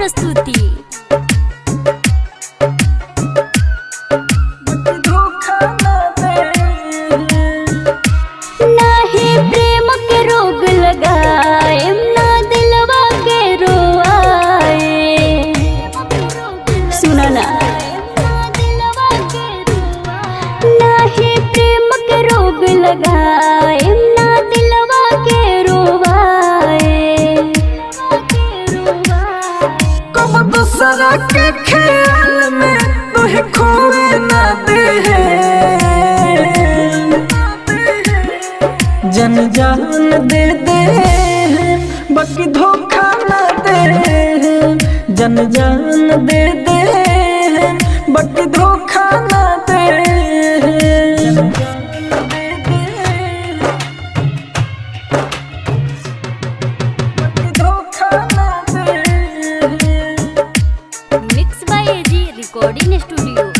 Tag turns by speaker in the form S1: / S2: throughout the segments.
S1: प्रस्तुति। नाही प्रेम के रोग लगाए ना दिलवा के रोआए। सुना ना, नाही प्रेम के रोग लगाए ना दिलवा के रोवाए।
S2: कब दूसरा के ख्याल में तुहे खोए ना दे, जन जान दे दे बाकी धोखा ना दे, जन जान दे दे बाकी धोखा ना दे।
S1: Mix by AG recording studio.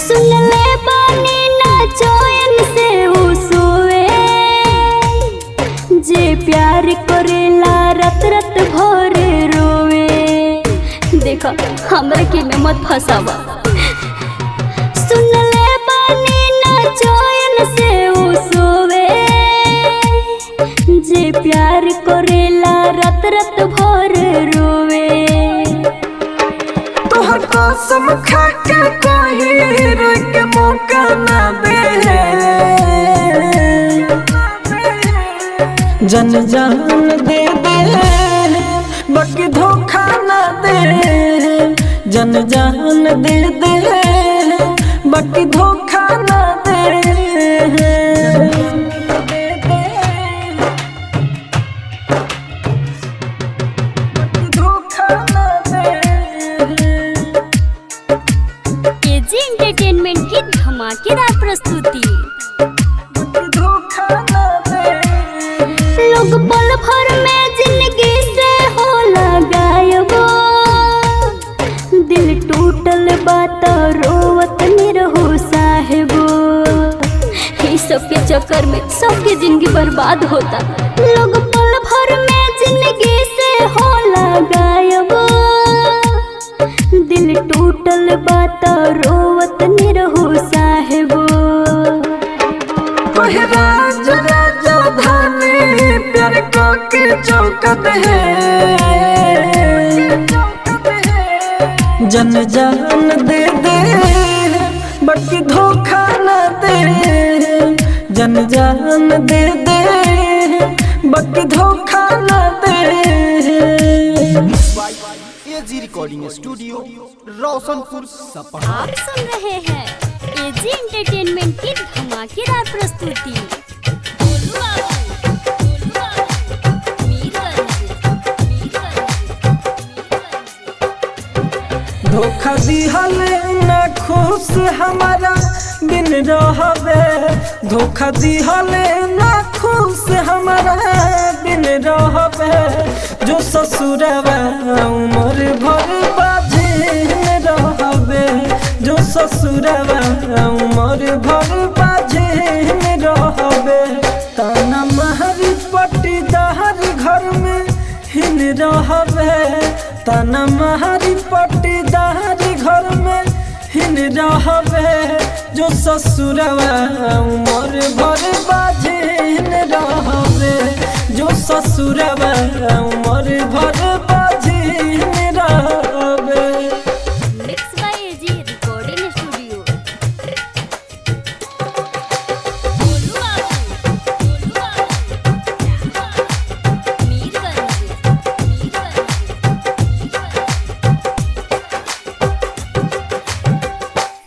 S1: सुन ले बानी ना चैन से सोए, जे प्यार करेला रत रत भर रोवे। देखा हमरा के में मत फसावा। सुन ले बानी ना चैन से सोवे, जे प्यार करेला रत रत भर रोवे।
S2: तोहर कसम खा के कोई रोक के मौका ना दे, जन जान दे दे बाकी धोखा ना दे, जन जान दे दे बाकी धोखा ना दे।
S1: एजी एंटरटेनमेंट की धमाकेदार प्रस्तुति। लोग पल भर में जिंदगी से होला गायब, दिल टूटल बात रोवत निरहो साहेबो। इस सब के चक्कर में सबकी जिंदगी बर्बाद होता। लोग पल भर में जिंदगी से होला गायब, दिल टूटल बात रोवत निरहो साहेबो।
S2: राज राजा धानी प्यार को के चौकत है, जन जान दे दे बाकी धोखा न दे, जन जान दे दे बाकी धोखा न दे।
S3: एजी रिकॉर्डिंग स्टूडियो रोशनपुर सपहा।
S1: आप सुन रहे हैं एजी एंटरटेनमेंट की धमाकेदार प्रस्तुति।
S2: धोखा दिहल ना खुश हमारा बिन रहबे, धोखा दिहल ना खुश हमारा बिन रहबे। जो ससुरवा उमर भर बाझिन रहबे, जो ससुरवा उमर भर बाझिन रहबे। ताना महरी पट्टीदार घर में हिन रहबे, ताना महरी पट्टीदार घर में हिन रहबे। जो ससुरवा उमर भर बाझिन रहबे, जो ससुरवा उमर भर बाझिन रहबे।
S1: Mix by AG recording studio.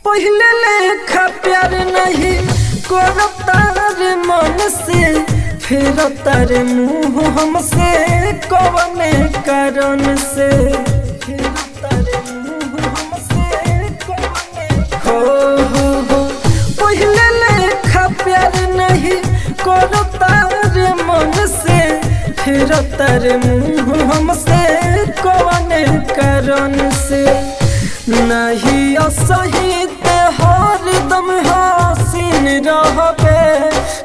S2: पहले लेखा प्यार नहीं करो तारे मन से, फिर तारे मुँह हमसे कौने कारण से, फिर तारे मुँह हमसे कौने। हो पहले लेखा प्यार नहीं करो तारे मन से, फिर तारे मुँह हमसे कौने कारण से। नहीं असही ते हर दम हसीन रहबे,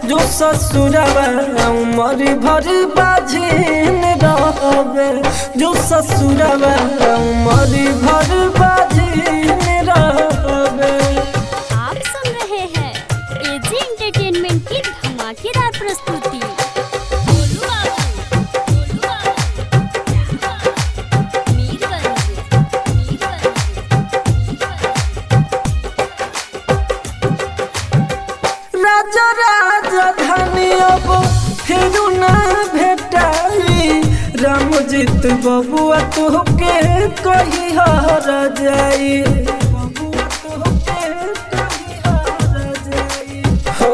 S2: जो ससुरवा उमर भर बाझिन रहबे जो ससुरवा उमर भर बाझिन रहबे।
S1: आप सुन रहे हैं एजी एंटरटेनमेंट की धमाकेदार प्रस्तुति। गोलू बाबू, गोलू बाबू, मीरगंज,
S2: राजा राजधानी अब फिर ना भेटाई रामजीत बबुआ तोहके कही हर जाई हो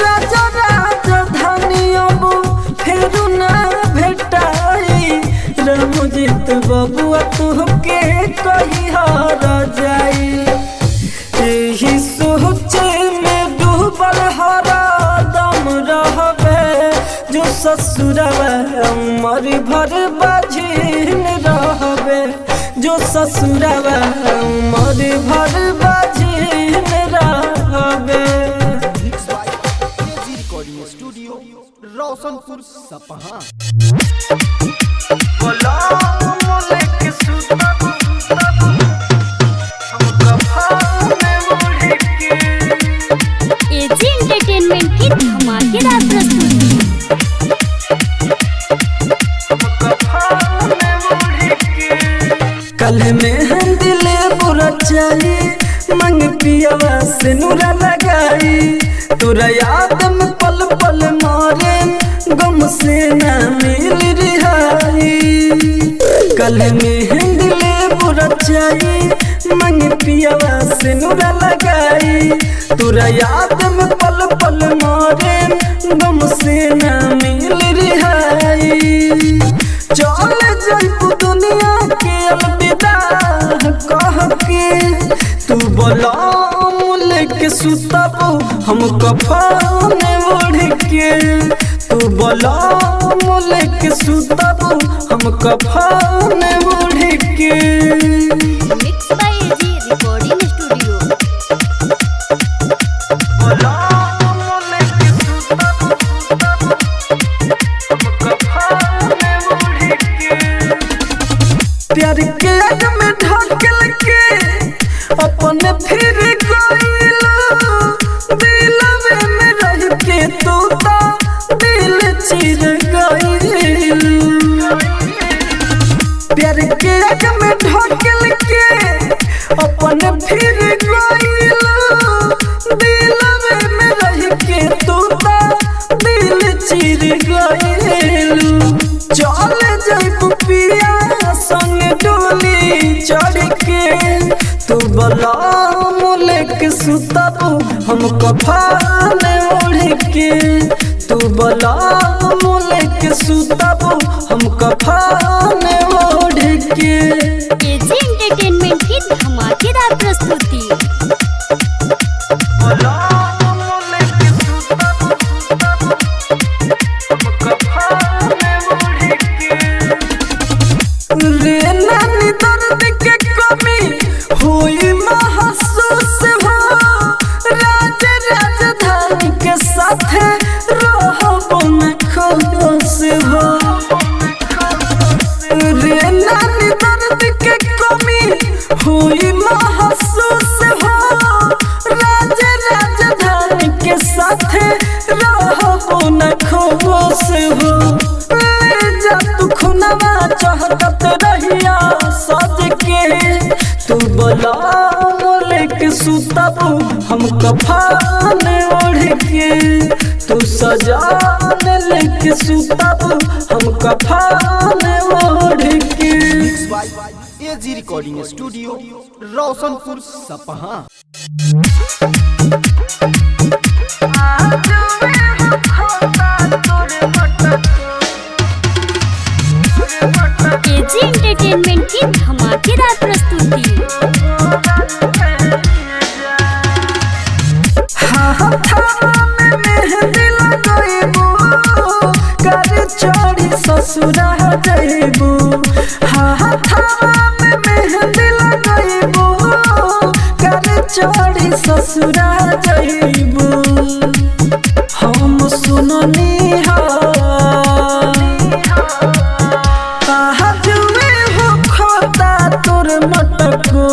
S2: राजा राजधानी अब फिर ना भेटाई रामजीत बबुआ तोहके कही हर जाई। यही सोचे में डूबल हरदम रहबे जो ससुरवा उमर भर बाझिन रहबे जो ससुरवा उमर भर बाझिन रहबे।
S3: Mix by AG recording studio Roshanpur Sapaha.
S2: बोला मोले के सुतब
S1: एजी एंटरटेनमेंट की धमाकेदार प्रस्तुति।
S2: कल में हम दिले बुरा चाहिए मंग पियावा से नूरा लगाई तोरा याद में पल पल मारे गम से ना मिल रिहाई। कल में हम दिले बुरा चाहिए मंग पियावा से नूरा लगाई तोरा याद में पल पल मारे गम से ना मिल रिहाई। चल जाइबू दुनिया के अलविदा कह के तू बोला मुले के सुतबू हम कफन ओढ़ के तू बोला मुले के सुतबू हम कफन ओढ़ के।
S1: Mix by AG recording studio.
S2: बोला मुले के सुतबू हम कफन ओढ़ के प्यार के आग में ढकेल के अपने फिर गइलो दिलवे में रह के तू तो दिल चीर गइलो। प्यार के आग में ढकेल के अपने फिर गइलो दिलवे में रह के तू तो दिल चीर गइलो। चल जाइबू पिया संग डोली चढ़ के तू बोला मुले के सुतबू हम कफन ओढ़ के तू बोला मुले के सुतबू हम कफन ओढ़ के।
S1: एजी एंटरटेनमेंट की धमाकेदार प्रस्तुति।
S2: बोला मुले के सुतबू हम कफन ओढ़ के रे नानी दर्द के कमी हुई महसूस हो राज राजधानी के साथ रहबो न खुश हो रे नानी दर्द के कमी हुई महसूस हो राज राजधानी के साथ रहबो न खुश हो। ले जा तू खुनवा चाहत रहिया सज के तू बोला मोले के सुतबू हम कफन ओढ़ के तू सजान लेके सुतबू हम कफन ओढ़ के।
S3: Mix by AG recording studio Roshanpur Sapaha.
S1: AG entertainment की धमाकेदार प्रस्तुति।
S2: ससुरा जइबू हाथवा में मेहंदी लगइबू कर चोरी ससुरा जइबू। हो जुए हो खोता तोर मटको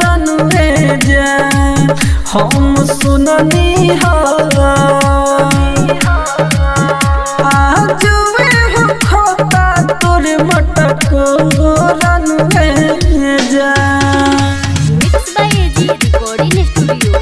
S2: रनुए जान हम सुननी हो जुए हो खोता तोर मटको रनुए जान।
S1: Mix by AG recording studio.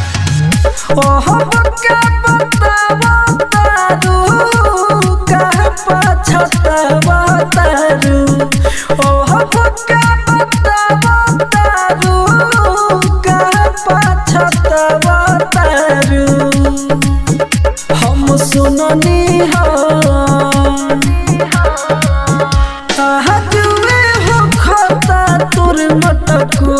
S2: ओहो बक्का बतावा तारू कह पछतावा तारू ओहो बक्का बतावा तारू कह पछतावा तारू हम सुननी हो जुए हो खोता तोर मटको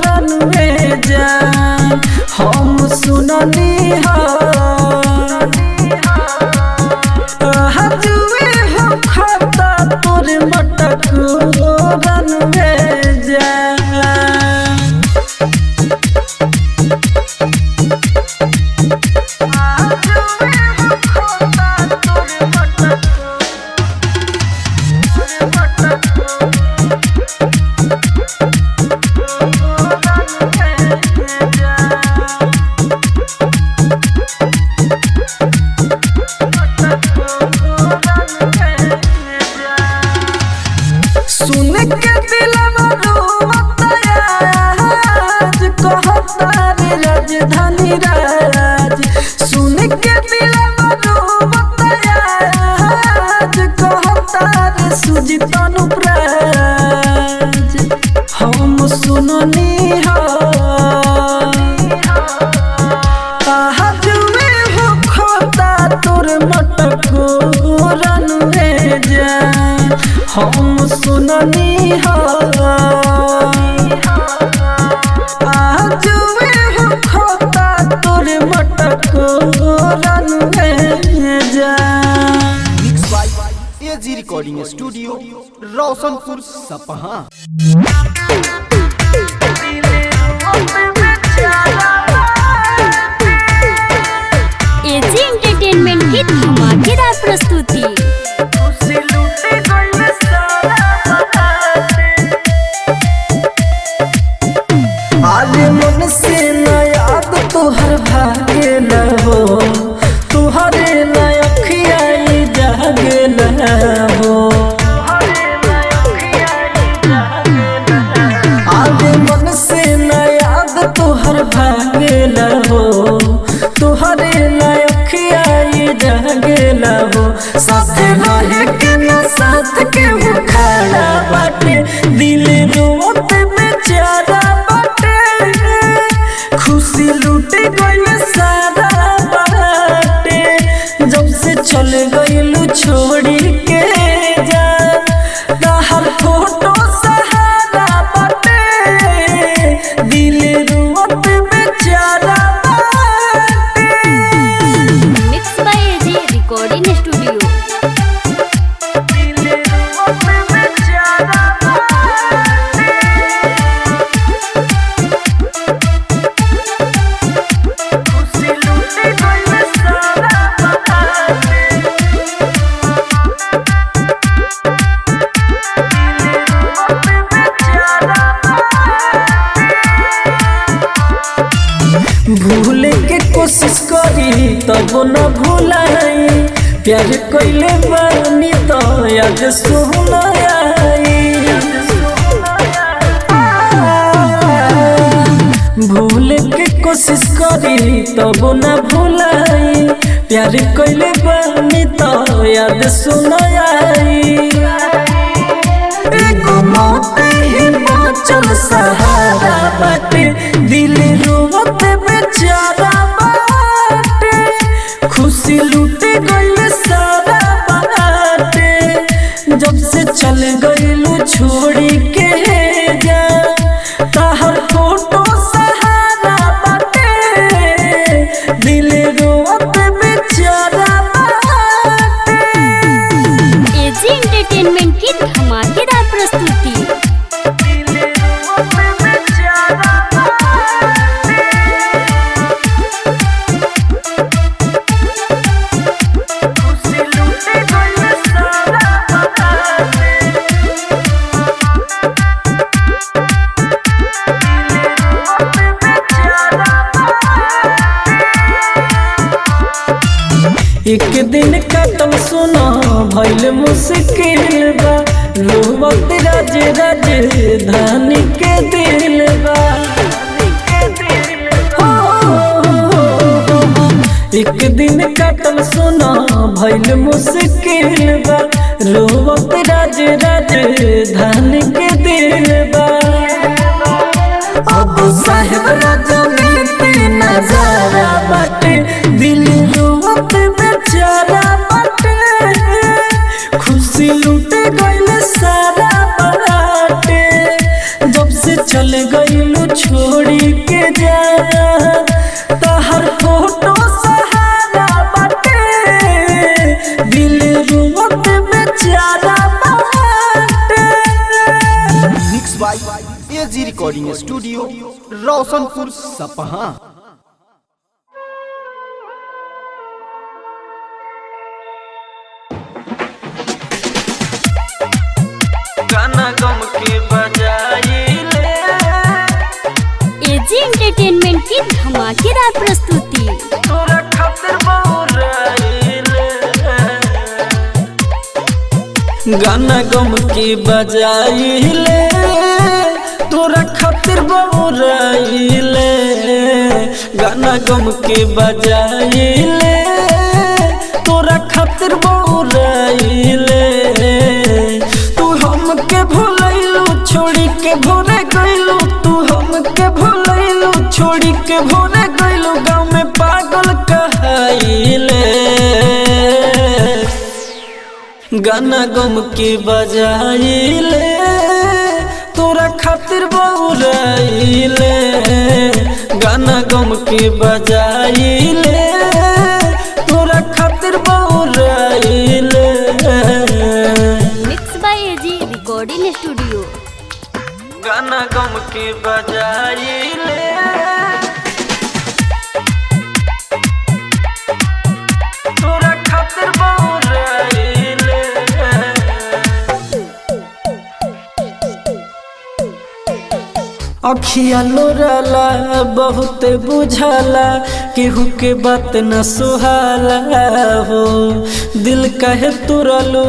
S2: रनुए जान हम सुननी हो जुए हो खोता तोर मटको रनुए जान। सुन के दिलवा रोवता आज कहता रे राजधानी राज सुन के दिलवा रोवता आज कहता रे सुजित अनुप्राज हम सुननी हो जुए हो खोता तोर मटको रनुए जान हम सुननी हो जुए हो खोता तोर मटको रनुए जान।
S3: Mix by AG recording studio Roshanpur Sapaha.
S1: AG entertainment की धमाकेदार प्रस्तुति।
S2: आज मन से न याद तुहर भागे न हो तुहरे न अखियाई जागे न हो आज मन से न याद तुहर भागे न हो तुहरे न अखियाई जागे न हो साथ रहे के न साथ के वो खड़ा बाटे दिल रोत बेचारा खुशी लूटे गइल सारा बाटे जब से चल गइलू छोड़ी के जा तहर फोटो सहारा बाटे दिल रोत बेचारा बाटे।
S1: Mix by AG recording studio.
S2: भूले के कोशिश करी तब न भूलाई प्यार कइले बानी तो याद सुनाई भूले के कोशिश करी तब न भूलाई प्यार कइले बानी तो याद सुनाई एगो मौत ही बाँचल सहारा बाटे दिल रोवत बेचारा बाटे खुशी लूटे गइल सारा बाटे जब से चल गइलू छोड़ी के जा एक दिन काटल सुना भइल मुश्किल बा रोवत राज राजधानी के दिल बा एक दिन काटल सुना भइल मुश्किल बा रोवत राज राजधानी के दिल बा अब साहेब राजनीति नजारा बाटे दिल रोवत बेचारा बाटे खुशी लूट गइल सारा बाटे जब से चल गइलू छोड़ी के जा तहर फोटो सहारा बाटे दिल रोवत बेचारा बाटे।
S3: Mix by AG recording studio Roshanpur Sapaha.
S2: गाना गम के बजाइले
S1: एजी एंटरटेनमेंट की धमाकेदार प्रस्तुति।
S2: तोरा खातिर बहुराइले गाना गम के बजाइले तोरा खातिर बहुराइले गाना गम के बजाइले तोरा खातिर बहुराइले तू हमके भुलैलू छोड़ी के भोरे गइलू तू हमके भुलैलू छोड़ी के भोरे गइलू गाँव में पागल कहाइले गाना गम के बजाइले तोरा खातिर बहुराइले गाना गम के बजाइले तोरा खातिर बहुराइले।
S1: Mix by AG recording studio.
S2: गाना गम के बजाइले तोरा खातिर बहुराइले अखिया लोराला बहुत बुझाला केहू के बात न सुहाला हो दिल कहे तुरलू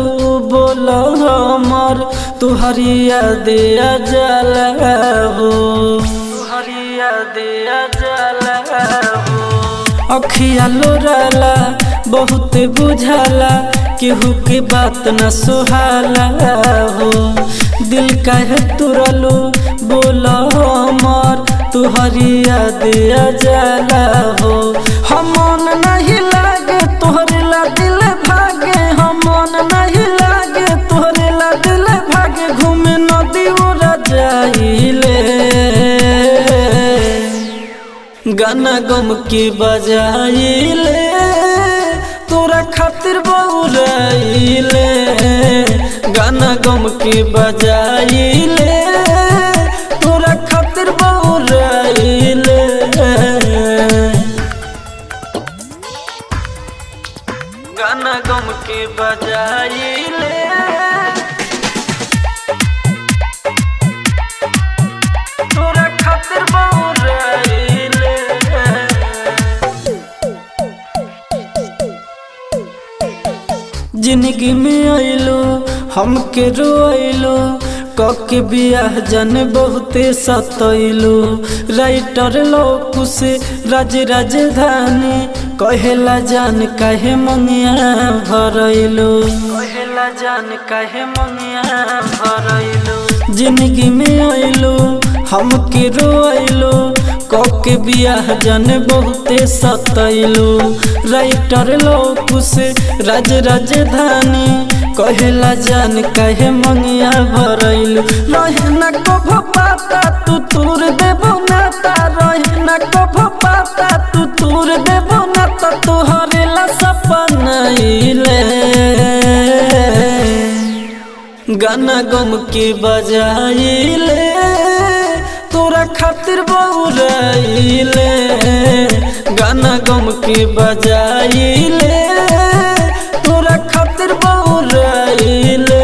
S2: बोलो हमर तुहरी याद आ जाला हो तुहरी याद आ जाला हो अखिया लोराला बहुत बुझाला केहू के बात न सुहाला हो दिल कहे तुरलू बोलो हमर तुहरी याद आ जाला हो हमन नहीं लागे तोहरे ला दिल भागे हमन नहीं लागे तोहरे ला दिल भागे घूमे नदी उड़ा जाइले गाना गम के बजाइले तोरा खातिर बहुराइले गाना गम के बजाइले तोरा खातिर बहुराइले गाना गम के बजाइले तोरा खातिर बहुराइले जिंदगी में आइलो हमके रोइलो कके बियाह जन बहुते सतैलो राइटर लोकु से राज राजधानी कहेला जान काहे मंगिया भरैलो कहेला जान काहे मंगिया भरैलो जिंदगी में आइलो हमके रोइलो कके बियाह जन बहुते सतैलो राइटर लोकु से राज राजधानी कहेला जान कहे मंगिया भरैलू रहे न कभो पाता तू तूर देबो नाता रहे न कभो पाता तू तूर देबो नाता तोहरे ला सपनाइले गाना गम के बजाइले तोरा खातिर बहुराइले गाना गम के बजाइले तोरा खातिर बहुराइले।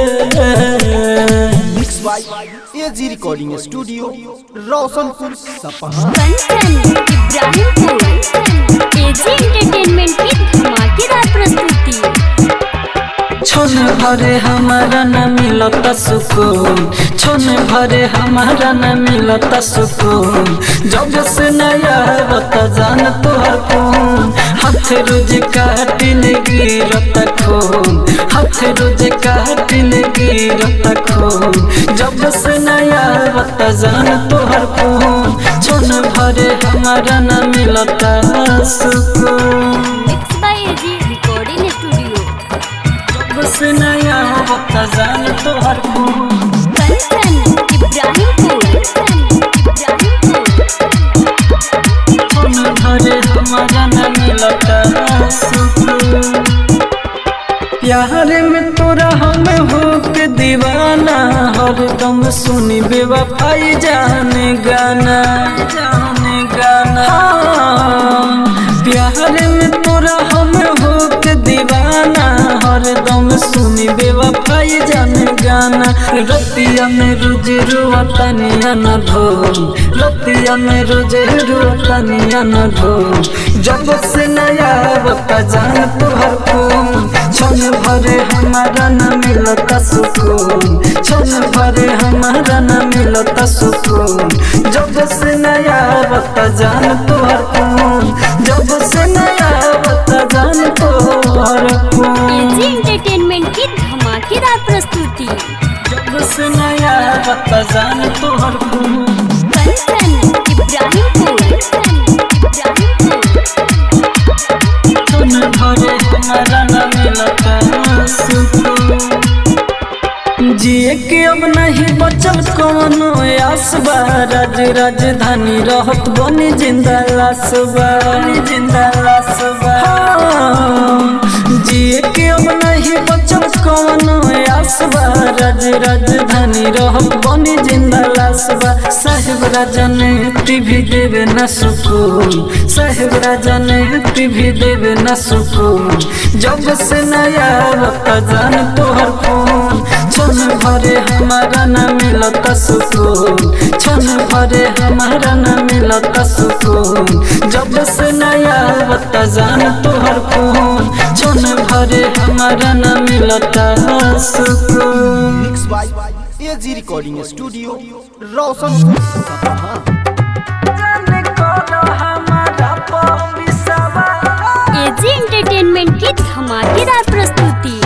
S3: Mix by AG recording studio Roshanpur Sapaha.
S1: Kanchan Ibrahimpur AG entertainment की धमाकेदार प्रस्तुति।
S2: क्षण भरे हमारा न मिलता सुकून, क्षण भरे हमारा न मिलता सुकून। जब से नया बता जान तोहर खून, हाथ रोज काटिल गिरता खून, हाथ रोज काटिल गिरता खून। जब से नया बता जान तोहर खून, क्षण भरे हमारा न मिलता सुकून।
S1: Mix by AG recording studio.
S2: जब से नया बता जान तोहर खून,
S1: कंचन इब्राहिमपुर।
S2: क्षण भरे हमारा न मिलता सुकून। प्यार में तोरा हम हो के दीवाना, हरदम सुनी बेवफाई जाने गाना, जाने गाना। प्यार में तोरा हम हो के दीवाना, हरदम सुनी बेवफाई जाने गाना। रतिया में रोज रुआतनिया न ढोल, रतिया में रोज रुआतनिया न ढोल। जब से नया बता जान तोहर खून, क्षण भरे हमारा न मिलता सुकून, क्षण भरे हमारा न मिलता सुकून। जब से नया बता जान तोहर खून, जब से नया बता जान तोहर खून।
S1: एजी एंटरटेनमेंट की धमाकेदार प्रस्तुति।
S2: जब से नया बता जान तोहर खून,
S1: कंचन इब्राहिमपुर।
S2: क्षण भरे हमारा न मिलता सुकून। जिए के अब नहीं बचल कौनो आस बा, राजधानी रहत बनी जिंदा लाश बा, जिंदा लाश बा। जिए के अब नहीं बचल कौनो आस बा, राजधानी रहत बनी जिंदा लाश बा। साहेब राजा ने टीवी देवे न सुकून, साहेब राजा ने टीवी देवे न सुकून। जब से नया बता जान तोहर खून, क्षण भरे हमारा न मिलता सुकून, क्षण भरे हमारा न मिलता सुकून। जब से नया बता जान तोहर खून, क्षण भरे हमारा न मिलता सुकून।
S3: Mix by AG recording studio Roshanpur Sapaha.
S1: AG entertainment की धमाकेदार प्रस्तुति।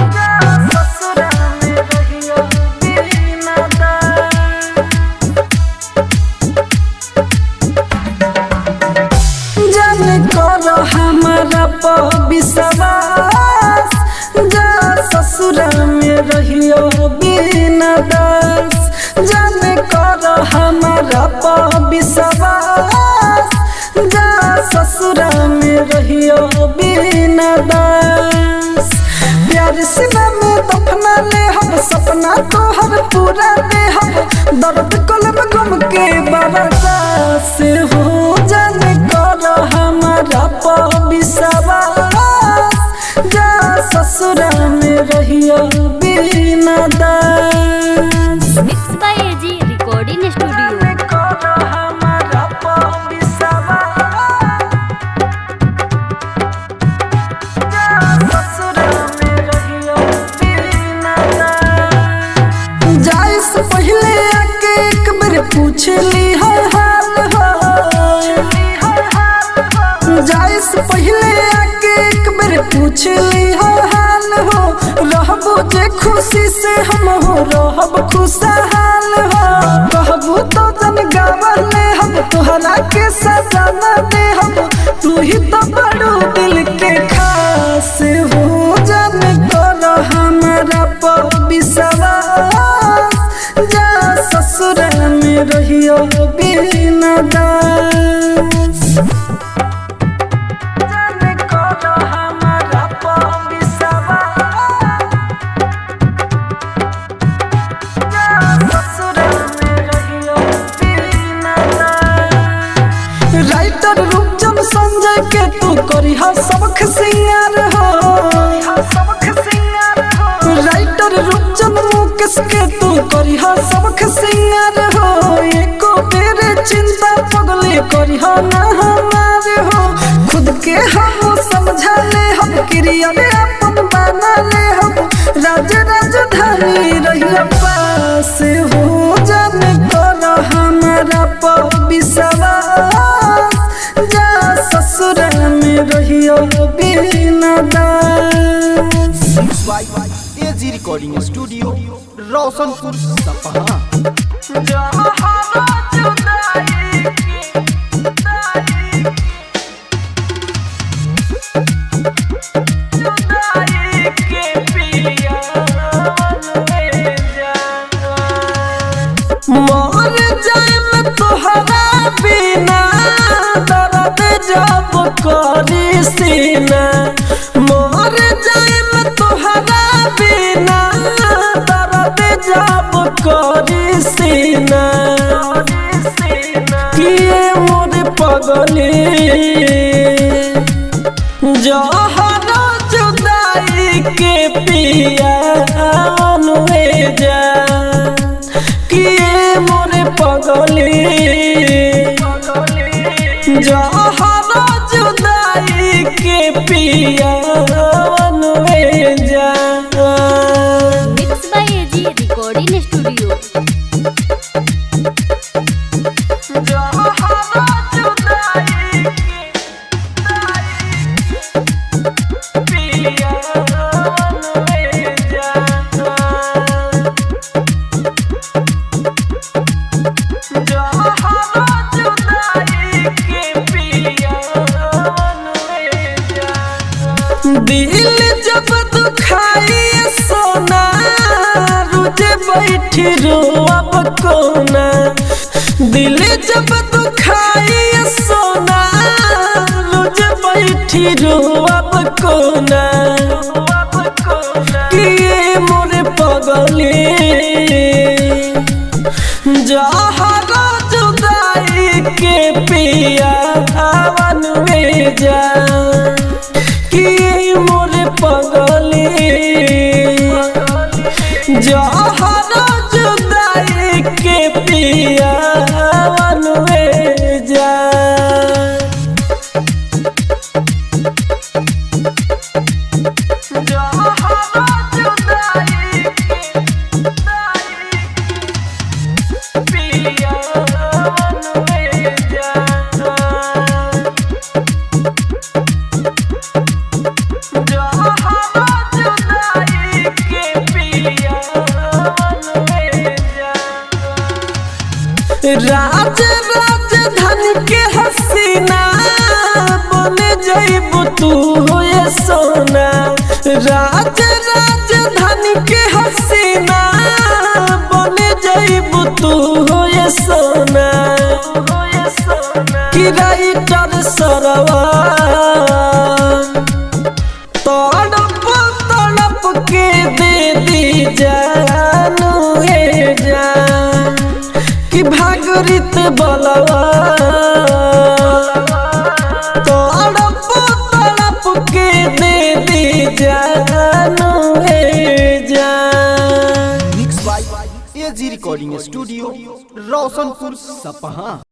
S2: हमारा विश्वास, जा ससुरा में रहियो बिना दास। जाने कर हमारा विश्वास, जा ससुरा में रहियो बिना दास। प्यार सिवा में दफना ले हम सपना तोहर पूरा दे हम। दर्द कलम गम के बरदास हो, जाने कर हमारा विश्वास, जा ससुरा में रहियो बिना दास।
S1: Mix by AG recording studio.
S2: जाए से पहले आके एक बार पूछ ली हर हाल हो, जाए से पहले आके एक बार पूछ ली हर हाल हो। रहबो जे खुशी से हम हो, रहब खुशहाल हो। कहबो तो जन गावले हम तोहरा के सजाना दे हम। तू ही तो बड़ो दिल के खास हो, जन कर हमारा विश्वास, जा ससुरा में रहियो बिना दास। जाने कर हमारा विश्वास, जा ससुरा में रहियो बिना दास। राइटर रूपचंद संजय के तू करिहा सबक सिंगार हो, राइटर रूपचंद मुकेश के तू करिहा सबक सिंगार हो। एको बेर चिंता पगले करिहा ना हमारे हो। खुद के हम समझा ले हम, क्रिया अपन बना ले हम। राज
S3: रिकॉर्डिंग स्टूडियो रोशनपुर सपहा।
S2: मर जाए तोहरा बिना दर्द जब करी सीना, मर जाए तोहरा बिना दर्द जब करी सीना, किए मोर पगली जहर जुदाई के पिया अनुए जा, किए मोरे पगली जहर जुदाई के पिया अनुए जा।
S1: Mix by AG recording studio.
S2: दिल जब दुखाई सोना रुझे बैठी रोअब कोना, दिल जब दुखाई सोना रुझे बैठी रोअब कोना, किए मोरे पगली जहर जुदाई के पिया अनुए जा, किए मोरे पगली जहर जुदाई के पिया अनुए जा। राज राजधानी के हसीना बन जइबू तू होए सोना, राज राजधानी के हसीना बन जइबू तू होए सोना, कि राइटर सरवा तड़प तड़प के दे दी जानू हे जान, कि भागरित बलवा तड़प तड़प के दे दी जानू हे जान।
S3: Mix by AG recording studio Roshanpur Sapaha.